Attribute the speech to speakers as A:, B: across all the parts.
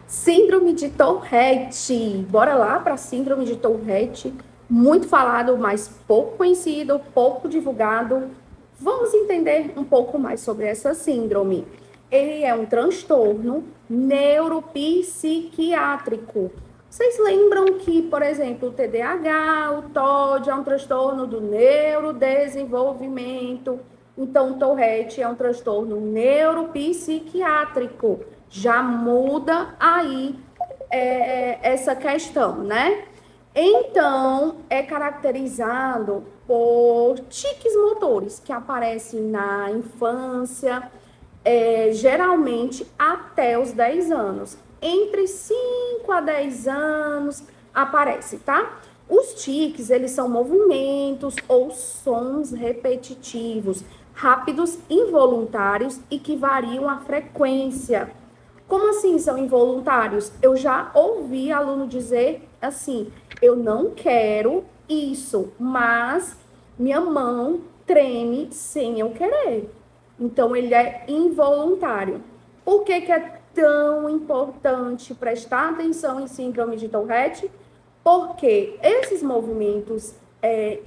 A: Síndrome de Tourette. Bora lá para a síndrome de Tourette. Muito falado, mas pouco conhecido, pouco divulgado. Vamos entender um pouco mais sobre essa síndrome. Ele é um transtorno neuropsiquiátrico. Vocês lembram que, por exemplo, o TDAH, o TOD é um transtorno do neurodesenvolvimento. Então, o Tourette é um transtorno neuropsiquiátrico. Já muda aí essa questão, né? Então, é caracterizado por tiques motores que aparecem na infância, geralmente até os 10 anos. Entre 5 a 10 anos aparece, tá? Os tiques, eles são movimentos ou sons repetitivos, rápidos, involuntários e que variam a frequência. Como assim são involuntários? Eu já ouvi aluno dizer assim: eu não quero isso, mas minha mão treme sem eu querer. Então, ele é involuntário. Por que é tão importante prestar atenção em síndrome de Tourette? Porque esses movimentos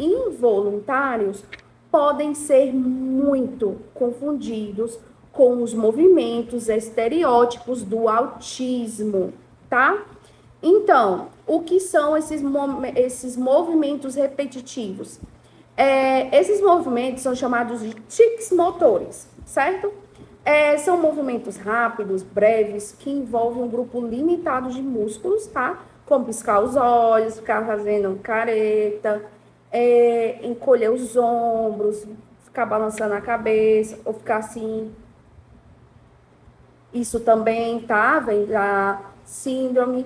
A: involuntários podem ser muito confundidos com os movimentos estereótipos do autismo, tá? Então, o que são esses movimentos repetitivos? Esses movimentos são chamados de tics motores, certo? São movimentos rápidos, breves, que envolvem um grupo limitado de músculos, tá? Como piscar os olhos, ficar fazendo careta, encolher os ombros, ficar balançando a cabeça, ou ficar assim. Isso também, tá? Vem da síndrome.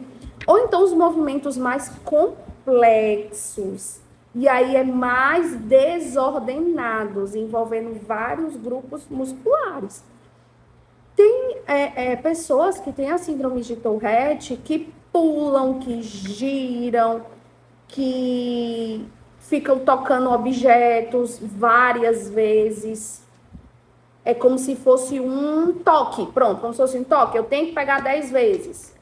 A: Ou então os movimentos mais complexos. E aí é mais desordenados, envolvendo vários grupos musculares. Tem pessoas que têm a síndrome de Tourette que pulam, que giram, que ficam tocando objetos várias vezes. É como se fosse um toque. Pronto, como se fosse um toque. Eu tenho que pegar 10 vezes.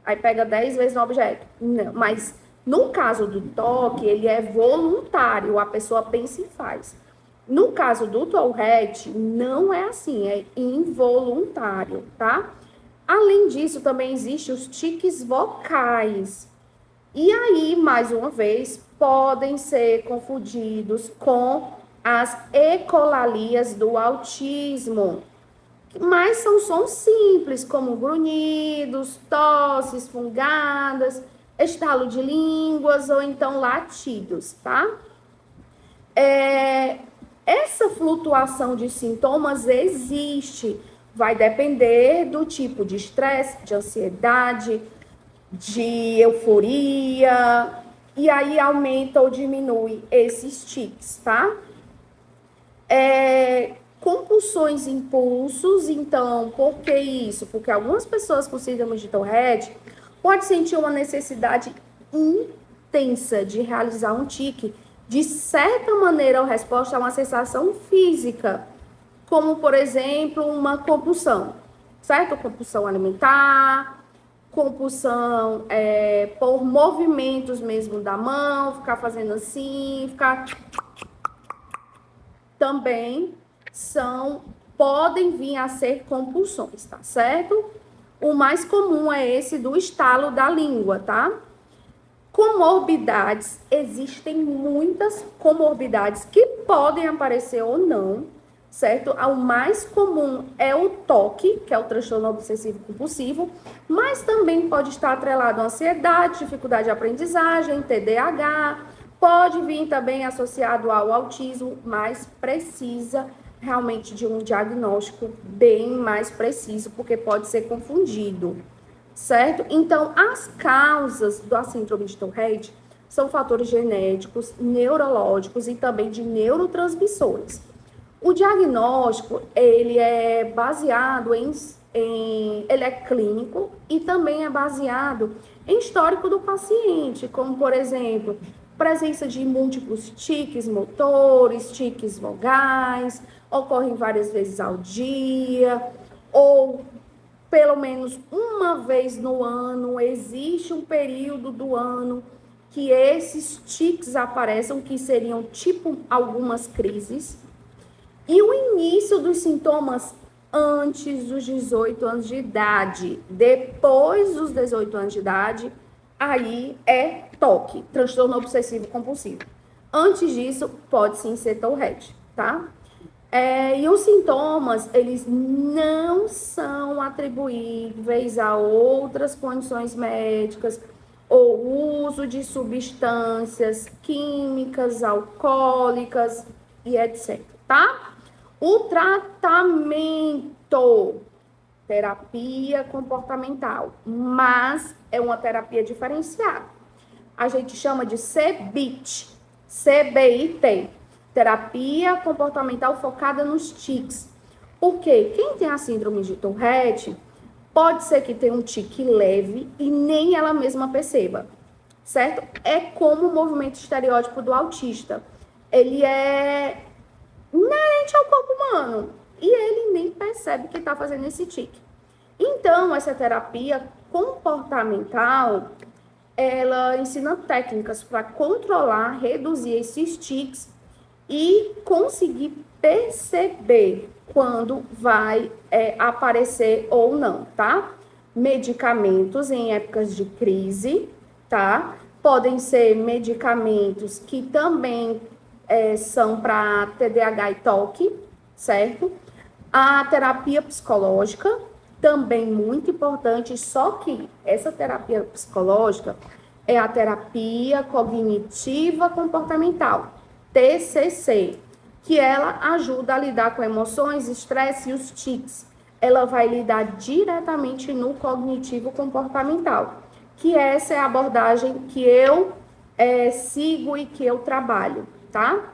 A: Aí pega 10 vezes no objeto. Não, mas no caso do toque, ele é voluntário. A pessoa pensa e faz. No caso do Tourette, não é assim. É involuntário, tá? Além disso, também existem os tiques vocais. E aí, mais uma vez, podem ser confundidos com as ecolalias do autismo. Mas são sons simples, como grunhidos, tosses, fungadas, estalo de línguas ou então latidos, tá? Essa flutuação de sintomas existe, vai depender do tipo de estresse, de ansiedade, de euforia, e aí aumenta ou diminui esses tics, tá? Compulsões e impulsos, então, por que isso? Porque algumas pessoas com síndrome de Tourette podem sentir uma necessidade intensa de realizar um tique, de certa maneira, a resposta é uma sensação física, como, por exemplo, uma compulsão, certo? Compulsão alimentar, compulsão por movimentos mesmo da mão, ficar fazendo assim, ficar... Também podem vir a ser compulsões, tá certo? O mais comum é esse do estalo da língua, tá? Comorbidades, existem muitas comorbidades que podem aparecer ou não, certo? O mais comum é o TOC, que é o transtorno obsessivo compulsivo, mas também pode estar atrelado a ansiedade, dificuldade de aprendizagem, TDAH, pode vir também associado ao autismo, mas precisa realmente de um diagnóstico bem mais preciso, porque pode ser confundido, certo? Então, as causas da síndrome de Tourette são fatores genéticos, neurológicos e também de neurotransmissores. O diagnóstico, ele é baseado ele é clínico e também é baseado em histórico do paciente, como, por exemplo, presença de múltiplos tiques motores, tiques vogais, ocorrem várias vezes ao dia, ou pelo menos uma vez no ano, existe um período do ano que esses tiques aparecem, que seriam tipo algumas crises. E o início dos sintomas antes dos 18 anos de idade, depois dos 18 anos de idade, aí é TOC, transtorno obsessivo compulsivo. Antes disso, pode sim ser Tourette, tá? E os sintomas, eles não são atribuíveis a outras condições médicas ou uso de substâncias químicas, alcoólicas e etc, tá? O tratamento, terapia comportamental, mas é uma terapia diferenciada. A gente chama de CBIT, CBIT, terapia comportamental focada nos tics. Porque quem tem a síndrome de Tourette pode ser que tenha um tique leve e nem ela mesma perceba, certo? É como o movimento estereótipo do autista. Ele é inerente ao corpo humano e ele nem percebe que está fazendo esse tique. Então, essa terapia comportamental, ela ensina técnicas para controlar, reduzir esses tiques e conseguir perceber quando vai aparecer ou não, tá? Medicamentos em épocas de crise, tá? Podem ser medicamentos que também são para TDAH e TOC, certo? A terapia psicológica, também muito importante, só que essa terapia psicológica é a terapia cognitiva comportamental, TCC, que ela ajuda a lidar com emoções, estresse e os tics. Ela vai lidar diretamente no cognitivo comportamental, que essa é a abordagem que eu sigo e que eu trabalho, tá?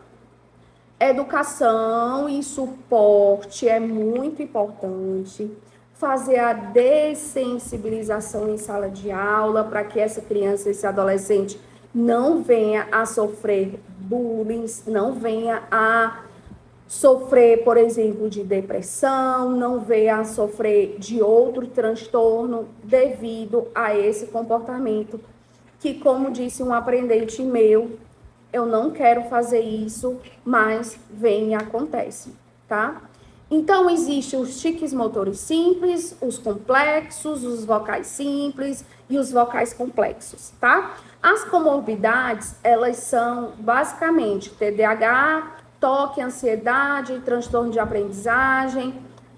A: Educação e suporte é muito importante. Fazer a dessensibilização em sala de aula para que essa criança, esse adolescente não venha a sofrer bullying, não venha a sofrer, por exemplo, de depressão, não venha a sofrer de outro transtorno devido a esse comportamento, que, como disse um aprendente meu, eu não quero fazer isso, mas vem e acontece, tá? Então, existem os tiques motores simples, os complexos, os vocais simples e os vocais complexos, tá? As comorbidades, elas são basicamente TDAH, TOC, ansiedade, transtorno de aprendizagem,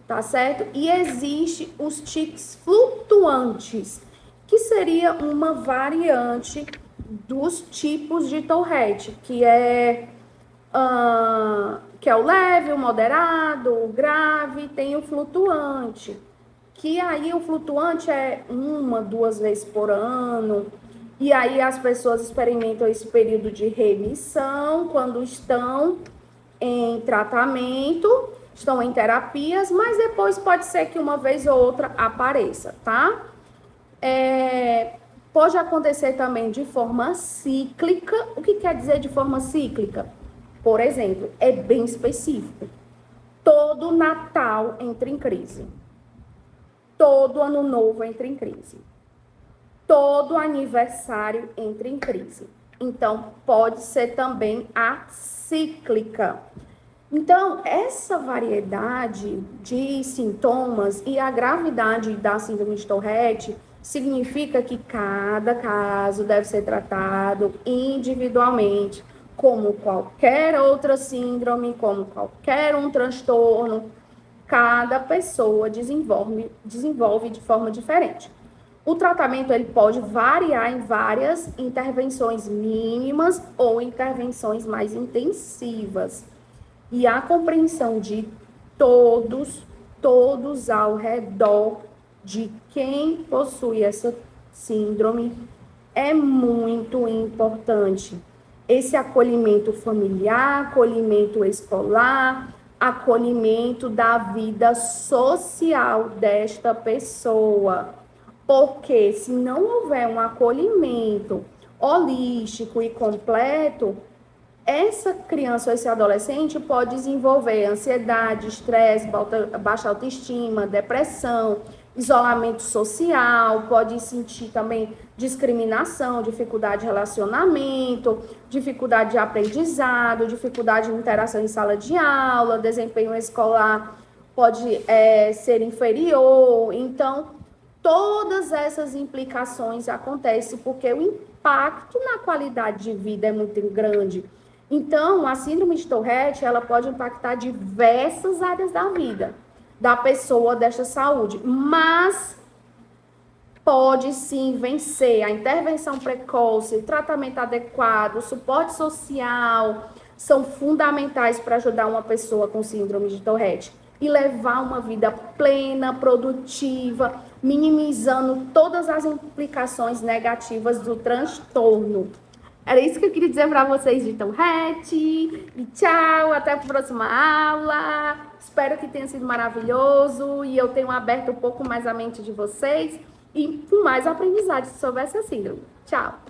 A: tá certo? E existe os tiques flutuantes, que seria uma variante dos tipos de Tourette, que é o leve, o moderado, o grave, tem o flutuante, que aí o flutuante é 1, 2 vezes por ano, e aí as pessoas experimentam esse período de remissão quando estão em tratamento, estão em terapias, mas depois pode ser que uma vez ou outra apareça, tá? Pode acontecer também de forma cíclica. O que quer dizer de forma cíclica? Por exemplo, é bem específico. Todo Natal entra em crise. Todo Ano Novo entra em crise. Todo aniversário entra em crise. Então, pode ser também a cíclica. Então, essa variedade de sintomas e a gravidade da síndrome de Tourette significa que cada caso deve ser tratado individualmente, como qualquer outra síndrome, como qualquer um transtorno. Cada pessoa desenvolve de forma diferente. O tratamento ele pode variar em várias intervenções mínimas ou intervenções mais intensivas. E a compreensão de todos ao redor de quem possui essa síndrome é muito importante. Esse acolhimento familiar, acolhimento escolar, acolhimento da vida social desta pessoa. Porque se não houver um acolhimento holístico e completo, essa criança ou esse adolescente pode desenvolver ansiedade, estresse, baixa autoestima, depressão isolamento social, pode sentir também discriminação, dificuldade de relacionamento, dificuldade de aprendizado, dificuldade de interação em sala de aula, desempenho escolar pode ser inferior. Então, todas essas implicações acontecem porque o impacto na qualidade de vida é muito grande. Então, a síndrome de Tourette, ela pode impactar diversas áreas da vida da pessoa desta saúde, mas pode sim vencer. A intervenção precoce, o tratamento adequado, o suporte social são fundamentais para ajudar uma pessoa com síndrome de Tourette e levar uma vida plena, produtiva, minimizando todas as implicações negativas do transtorno. Era isso que eu queria dizer para vocês de Tourette. E tchau, até a próxima aula. Espero que tenha sido maravilhoso e eu tenha aberto um pouco mais a mente de vocês e com mais aprendizagem sobre essa síndrome. Tchau!